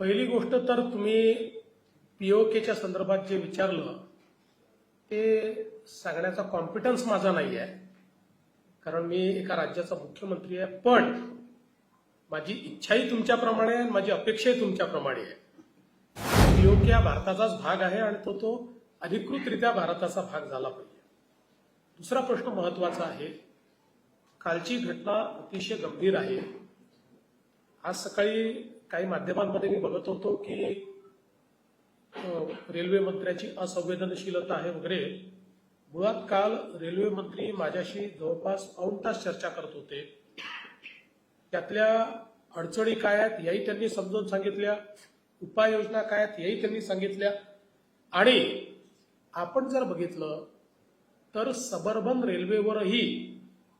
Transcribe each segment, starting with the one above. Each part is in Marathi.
पहिली गोष्ट तर तुम्ही पीओकेच्या संदर्भात जे विचारलं ते सांगण्याचा कॉन्फिडन्स माझा नाही आहे, कारण मी एका राज्याचा मुख्यमंत्री आहे. पण माझी इच्छाही तुमच्याप्रमाणे आहे, माझी अपेक्षाही तुमच्याप्रमाणे आहे. पीओके हा भारताचाच भाग आहे आणि तो अधिकृतरित्या भारताचा भाग झाला पाहिजे. दुसरा प्रश्न महत्वाचा आहे. कालची घटना अतिशय गंभीर आहे. आज सकाळी काही माध्यमांमध्ये मी बघत होतो की रेल्वे मंत्र्याची असंवेदनशीलता आहे वगैरे. मुळात काल रेल्वे मंत्री माझ्याशी जवळपास पाऊण तास चर्चा करत होते. त्यातल्या अडचणी काय आहेत याही त्यांनी समजावून सांगितल्या, उपाययोजना काय आहेत याही त्यांनी सांगितल्या. आणि आपण जर बघितलं तर सबअर्बन रेल्वेवरही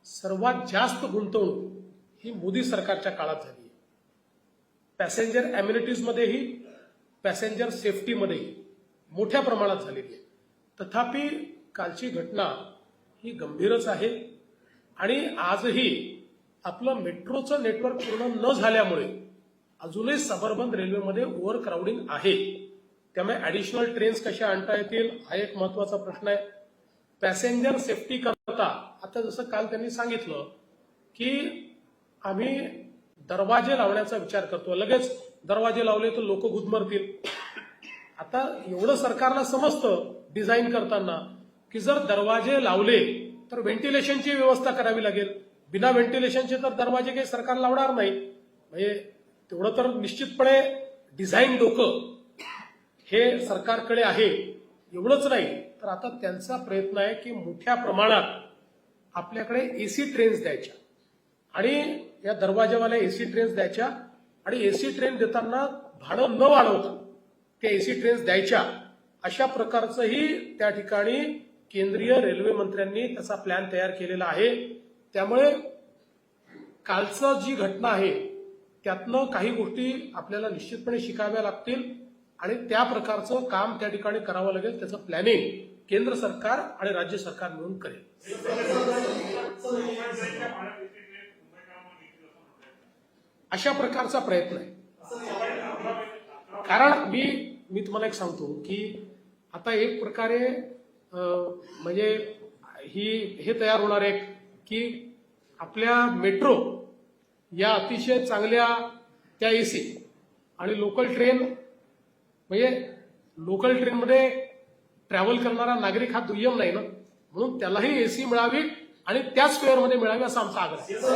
सर्वात जास्त गुंतवणूक ही मोदी सरकारच्या काळात झाली आहे. पॅसेंजर अम्युनिटीजमध्येही, पॅसेंजर सेफ्टीमध्येही मोठ्या प्रमाणात झालेली आहे. तथापि कालची घटना ही गंभीरच आहे आणि आजही आपलं मेट्रोचं नेटवर्क पूर्ण न झाल्यामुळे अजूनही सबअर्बन रेल्वेमध्ये ओव्हर क्राउडिंग आहे. त्यामुळे ऍडिशनल ट्रेन्स कशा आणता येतील हा एक महत्वाचा प्रश्न आहे. पॅसेंजर सेफ्टी करता आता जसं काल त्यांनी सांगितलं की आम्ही दरवाजे लावण्याचा विचार करतो. लगेच दरवाजे लावले तर लोक गुदमरतील. आता एवढं सरकारला समजतं डिझाईन करताना की जर दरवाजे लावले तर व्हेंटिलेशनची व्यवस्था करावी लागेल. बिना व्हेंटिलेशनचे तर दरवाजे काही सरकार लावणार नाही. म्हणजे तेवढं तर निश्चितपणे डिझाईन डोकं हे सरकारकडे आहे. एवढंच नाही तर आता त्यांचा प्रयत्न आहे की मोठ्या प्रमाणात आपल्याकडे एसी ट्रेन्स द्यायच्या आणि या दरवाजेवाल्या एसी ट्रेन्स द्यायच्या आणि एसी ट्रेन देताना भाडं न वाढवता त्या एसी ट्रेन्स द्यायच्या. अशा प्रकारचंही त्या ठिकाणी केंद्रीय रेल्वे मंत्र्यांनी त्याचा प्लॅन तयार केलेला आहे. त्यामुळे कालचं जी घटना आहे त्यातनं काही गोष्टी आपल्याला निश्चितपणे शिकाव्या लागतील आणि त्या प्रकारचं काम त्या ठिकाणी करावं लागेल. त्याचं प्लॅनिंग केंद्र सरकार आणि राज्य सरकार मिळून करेल. अशा प्रकारचा प्रयत्न आहे. कारण मी तुम्हाला एक सांगतो की आता एक प्रकारे म्हणजे हे तयार होणार आहे की आपल्या मेट्रो या अतिशय चांगल्या त्या एसी आणि लोकल ट्रेन म्हणजे लोकल ट्रेनमध्ये ट्रॅव्हल करणारा नागरिक हा दुय्यम नाही ना, म्हणून त्यालाही एसी मिळावी आणि त्याच फेअरमध्ये मिळावी असा आमचा आग्रह आहे.